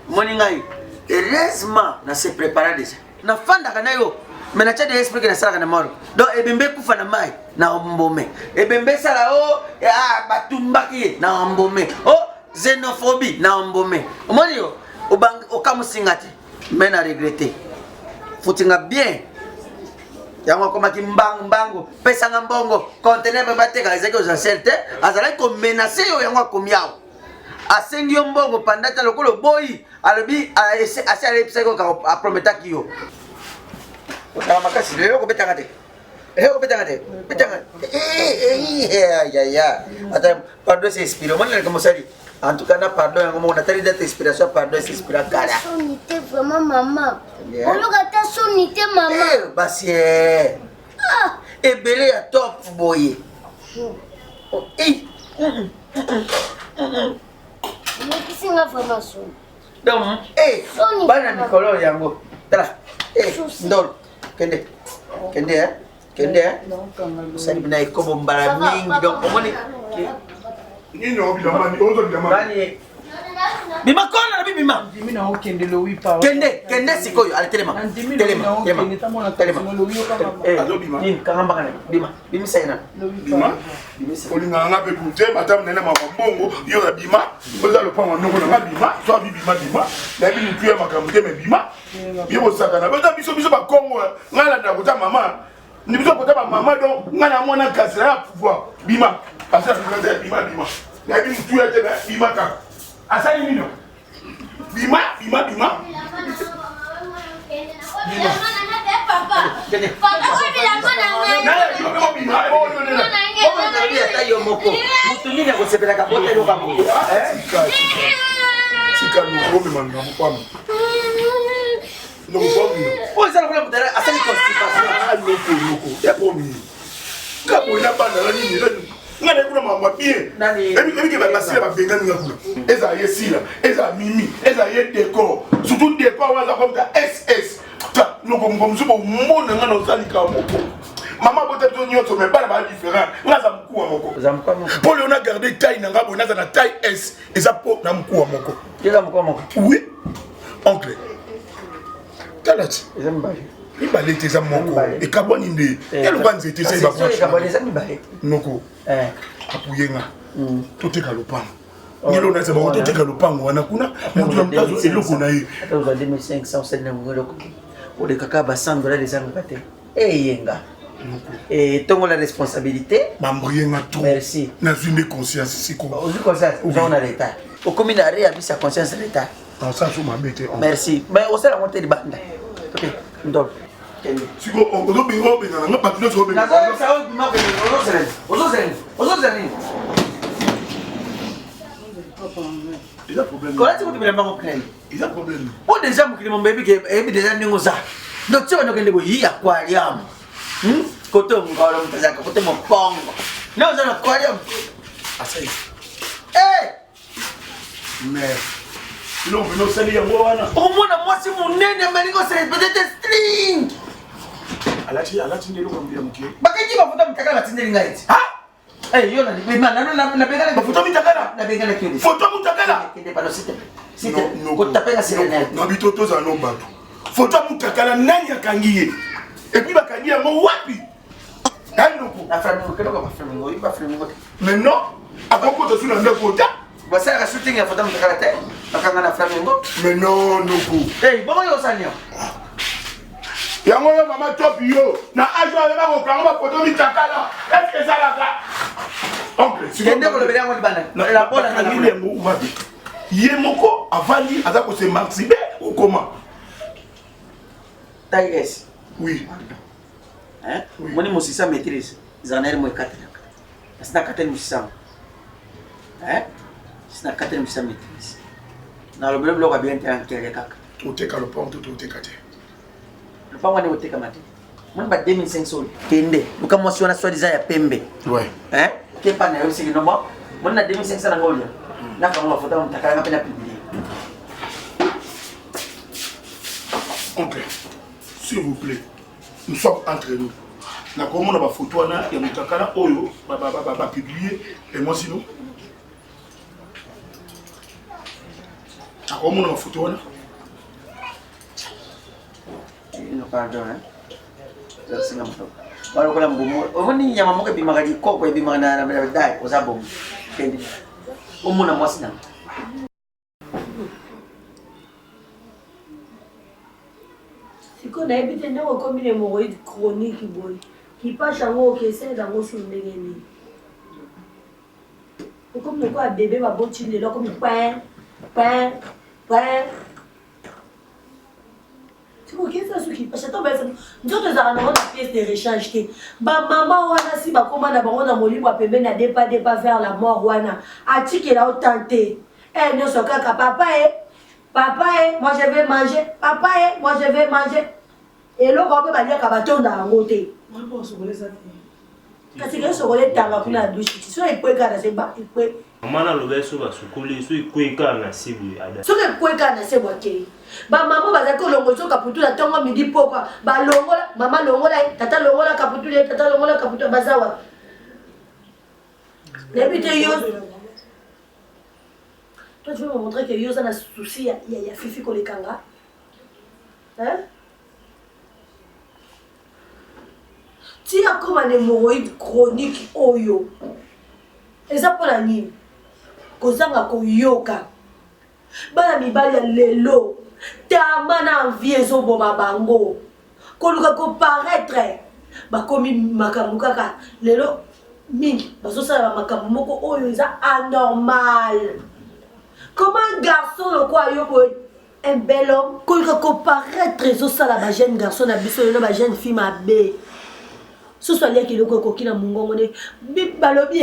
moni ngai heureusement na se préparer déjà na fandaka na yo mais na tchade explique na sala na moro donc ebembe kufa na mai na mbome ebembe sala o batumbaki na mbome o xénophobie na mbome moni yo okamusingati mais na regretter futinga bien yango komaki mbangu pesa nga mbongo conteneur pe bateka ezaki aux certes azala ko menacer yo yango komiao asengi yo mbongo pandata lokolo boyi alobi asi alepisa ko a prometaki yo otala makasi lelo ko betanga te betanga ya ata pardon c'est inspiré moi le komosali en tout cas na pardon yango mo na tali d'être inspiration pardon c'est inspirant kala sonité vraiment maman oloka ta sonité maman basi ebele ya top boye kisinga vraiment son donc bana mikolo yango tala ndol kende sali bina ikobo mbala mingi donc omoni nini obilamani ozo bilamani bima kona na bima Dimi na okende lo wi pa. Kende sikoyo ale telema. Telema. Ni kangamba kana bima. Bima sayna. Bima. Olinga nga pe kute batam nena mabongo yo na bima. Oza lo pa noko na bima. So bima. Na bi ni tuya makambo te me bima. Yo sakana. Bata biso ba Kongo ngala na kota mama. Ni biso kota ba mama donc ngana mona kasira ya pouvoir. Bima. Asa bima. Na bi ni tuya te na bima ka. Asa ni mino. Bima. Ngana kuna mama bien ebi ba basila ba bengani ngakuna eza yesila eza mimi eza ye décor surtout décor waza comme ta SS ta noko mzubo mona ngana osalika moko mama bote to nyoto mais bana ba différent ngaza mkuwa moko pour on a gardé taille na ngabo naza na taille S eza po na mkuwa moko eza mkuwa moko oui oncle talati eza mbaje ibale teza moko e kaboni nde eluka nzete sai ba franchement kaboni eza mibale noko apuyenga toteka lopango ngelo na se ba toteka lopango wana kuna mutu na mtazo eloko na ye ata uza 2500 sene ngelo ko de kaka ba $100 des angate yenga tongo la responsabilité mambrienga tout merci na zune conscience siko ozu conscience on a l'état au commune area bisa conscience l'état dans ça sous ma bête merci mais au sala monter di banda ok ndol siko ozo bingo binga na patino so binga na ça o bima ozo zeni il a problème quand tu me l'as pas il a problème bon déjà mon client baby que ebi déjà ningo ça donc tu vas nous kende yi aquarium kote ngalo mtazaka kote mopongo na uza na aquarium asai mais non mais non sali yango wana omona mwasi munene malingo c'est peut-être string alati ndelo kwambia mke bakiji bafuta mtakala batindeli ngaiti yo na bima na bengana bafuta mtakala na bengana kidi foto mtakala kende pano site ko tapela sirene na bitoto za no bato foto mtakala nani akangiye et puis bakangi yango wapi kanoko na flamingo kendo ba flamingo iba flamingo maintenant akoko to suna ndeko ta basala ka shooting ya foto mtakala te bakanga na flamingo mais non noko bomo yo sanyo yango yo mama top yo na ajo ala ko kanga ba foto mitakala est-ce que ça la ka oncle si kende ko lebele yango libana la bola na ngile yango wapi ye moko avandi aza ko se maxibe ou comment taille S oui moni musisa maîtrise zaner mo 4 sina 4 musisa sina 4 musisa maîtrise na le bleu ko bien tan kele kaka oteka le pont oteka te le pont wani oteka mate mon ba 2500 kende luka mwasi wana swadi za ya pembe ouais ke pa na yo sigi no mo mon na 2500 na ngolia na kama mafuta mtakala ngapenda publier oncle s'il vous plaît nous sommes entre nous na komona ba photo wana ya mutakala oyo ba publier et moi sinon na komona ba photo wana no pardon singa moto balo kola mbomo omoni nyama moko ebimaka likoko ebimaka na dai oza bomo kende omona mwasi na siko nayebi te ndenge okomi hémorroïde chronique boye kipasha yango okesele yango sur ndenge nini okomi lokola bebe baboti lelo okomi pin okesa soki pashato besa nzoto ezalaka nango na pièce de rechange te bamama wana si bakóma na bango na molimo ya pembeni na depa vers la mort wana atikela otan te nyonso kaka papa moi je vais manger papa moi je vais manger eloko mpe baliaka batonda yango te kasi ke sokole etanga kuna ya douche so ekweka na se ba ekwe mama naloba so basukoli so ekweka na se boye ada soki ekweka na se bwakei bamama bazalaki olongola so kaputula ntongo midi pokwa balongola mama longola ye tata longola kaputula ye tata longola kaputula baza wapi nayebi te yo toi tu veux me montrer que yo oza na souci ya fifi kolekanga ti akoma na hémorroïde chronique oyo eza mpona nini kozanga koyoka bana mibali ya lelo tama na envie ezoboma bango koluka koparaître bakomi makambo kaka lelo mingi bazosala makambo moko oyo eza anormal. Comment un garçon le quoi un bel homme koluka koparaître ezosala ba jeune garçon na biso lelo ba jeune fille mabe so so liaki loko koki na mungongo ne balobi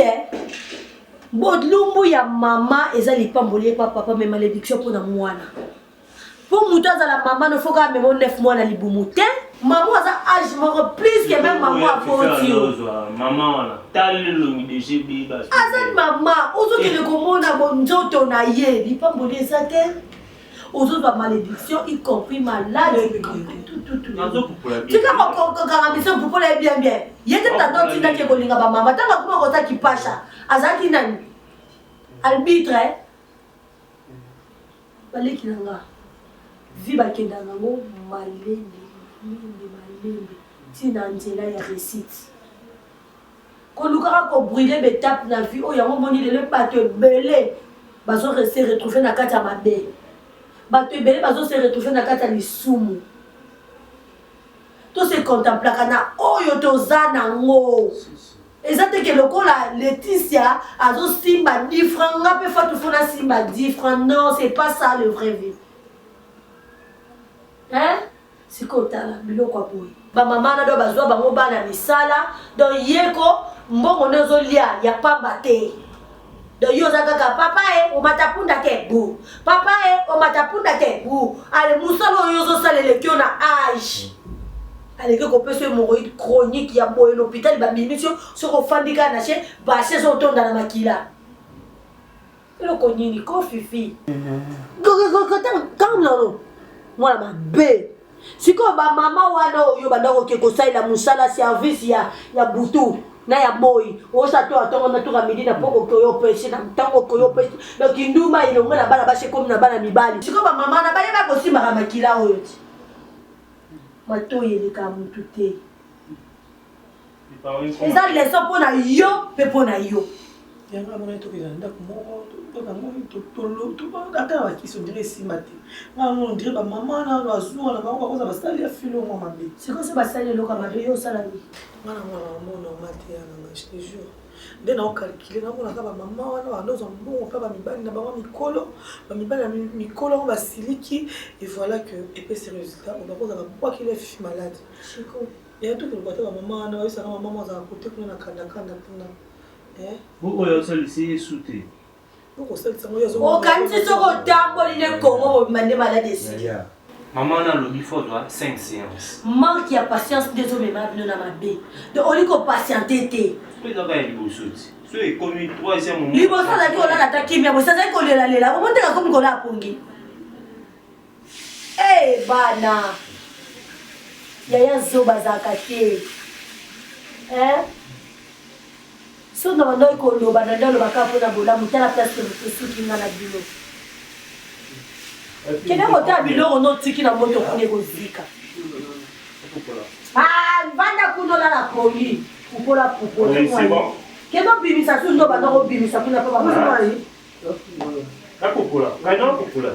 bodlumbu ya mama eza lipamboli pa papa mais malédiction pour na mwana pour muto azala mama ne faut ka même 9 mois na libumu te maman aza âge moko plus que même maman a poti maman wana tali longi de GB bas aza mama ozo ke komona bonzoto na ye lipamboli eza te ozo ba malédiction y compris malade tika kokanga biso popola bien yete tata tina ke kolinga ba mama tanga kuma kota kipasha azaki nani arbitre baleki nanga vi bakenda nango malembe tina nzela ya récite kolukaka kobrûle betape na vie oyo yango moni lelo bato ebele bazo se retrouver na kati ya mabe bato ebele bazo se retrouver na kati ya lisumu to se contemplaka na oyo toza nango eza teke lokola Laetitia azosimba 10 francs nga mpe Fatou fona simba 10 francs non c'est pas ça le vrai vie sikotala biloko ya boye bamama na do bazwa bango bana misala donc yeko mbongo nde ozolia ya pamba te donc yo oza kaka papa omatapunda te bu papa omatapunda te bu ale mosala oyo ozosala elekio na age aleke kopesa hémorroïde chronique ya boye l'hôpital babimisio soki ofandika na che bashe zotonda na makila eloko nini ko fifi kamlano mwana mabe sikoyo bamama wana oyo bandako ke kosalela mosala service ya butu na ya boyi osa to atongo na toka midi na poko koyo pesi na ntango koyo pesi na kinduma ilongo na bana bashe komi na bana mibali sikoyo bamama na bayeba kosimbaka makila oyo ti matoyi eleka mutu te eza leso mpo na yo mpe mpo na yo yanga mona tokeza ndako moko ata bakisi ondire esimba te ngana ondire bamama na bazuwa na bango bakoza basali ya filo mwa mabe sikoyo se basali eloka mabe yo osala nini ngana mwana mona omate ya nanga je te jure nde naokalkile namonaka bamama wana bandozwa mbongo mpe bamibali na bango mikolo bamibali na mikolo yango basiliki et voilà que epesi résultat obakoza babwakile fifi malade ya tokeloka te bamama wana bayosaka mamama azala kote kuna na kandakanda mpuna oyo osalisi yesu te okanisi soki otamboli ne kongo mobima nde malade esili mama na lobi fotwa 5 séances manque ya patience nde ezomema bino na mabe donc oli kopatiente te ezaka ya liboso ti so ekomi 3e moment liboso azalaki olala ata kimia bosi azalaki kolelalela omoteka komi kola apongi bana yaya zoba azalaka te so na bando koloba na ndalo bakapo na bolamu tala place que suki nga na bilo kena mota bilo no tiki na moto kune kozika vanda kuno la pongi kupola keno bimisa su ndo bando ko bimisa kuna pa ba Akupula, kaino akupula.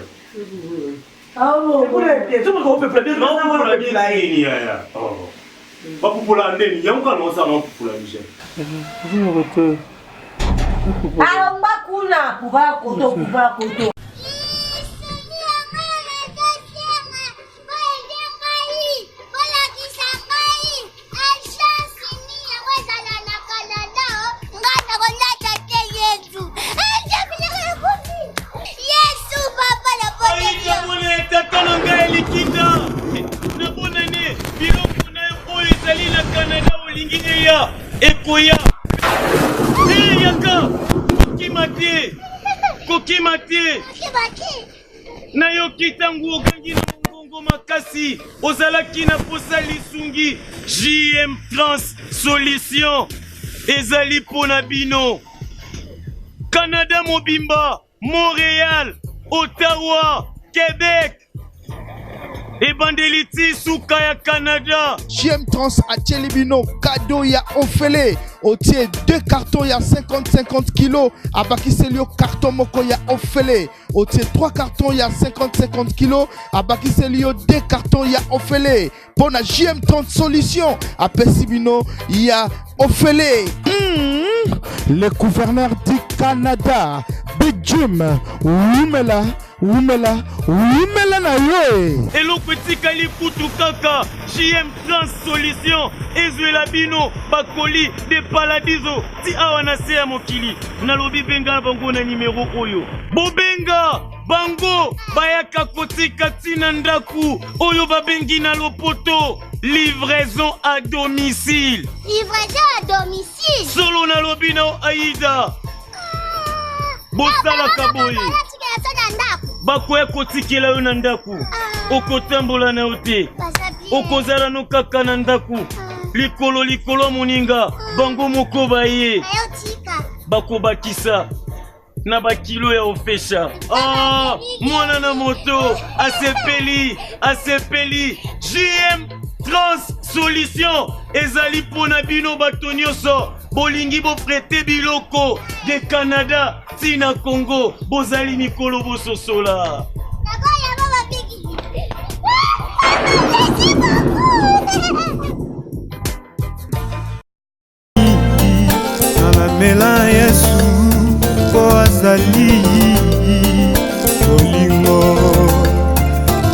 Epule, tu ko pe plaisir non ko bila ini ya. Oh. Bakupula ndeni, yanka no sa bakupula bije. Mbakuna kuva koto. Ekoya yaka kokimate na yo kitangu okangi na mongongo makasi ozalaki na posa lisungi JM Trans Solution ezali pona bino Canada mobimba Montréal Ottawa Québec Ebandeliti Souka ya Canada. JM Trans à Tchelibino, cadeau ya Ofele. Otie 2 cartons ya 50 kilos. Abaki Selio carton moko ya Ofele. Otie 3 cartons ya 50 kilos. Abaki Selio 2 cartons ya Ofele. Pona JM Trans Solution à Pesibino ya Ofele. Le gouverneur du Canada, Big Jim, Wumela na yo. Hello petit kali kutu kaka, JM Trans Solution, Ezuela bino, bakoli de paladizo, ti awana se ya mokili. Nalobi benga bango na numéro oyo. Bobenga, bango, bayaka kotika tina ndaku, oyo babengi na lopoto. Livraison à domicile. Livraison à domicile. Solo na lobi na Aïda. Bosala kaboye. Bakoya kotikela yo na ndaku. Okotambola na ote. Okozala no kaka na ndaku. Likolo moninga. Bango moko baye. Bakobakisa. Na bakilo ya ofesha. Mwana na moto. Asepeli. JM Trans Solution. Ezali pona bino batonyoso. Bolingi bo prete biloko de Canada, tina Congo, bozali mikolo bososola. Nanamela Yesu po azali bolingo.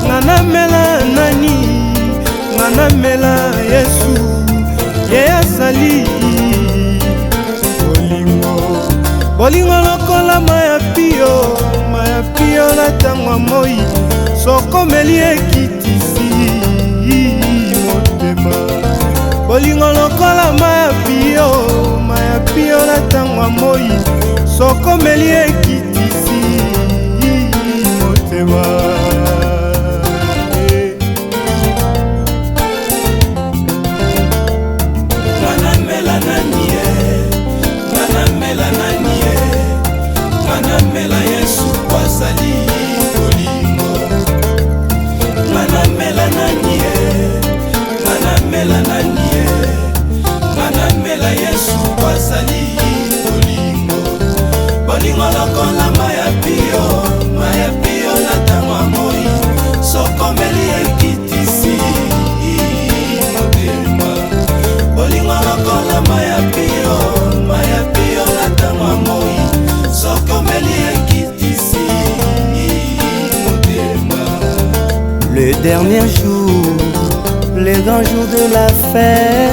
Nanamela nani? Nanamela Yesu ye azali bolingo lokola maya pio na tangwa moi sokomeli ekitisi motema bolingo lokola maya pio na tangwa moi sokomeli ekitisi motema Manamela Yesu kwazali bolingo. Manamela Yesu kwazali bolingo. Bolingo lokola maya pio na tangwa moi sokomeli ekitisi motema. Bolingo lokola maya pio na tangwa moi sokomeli ekitisi motema. Le dernier jour, le grand jour de la fête.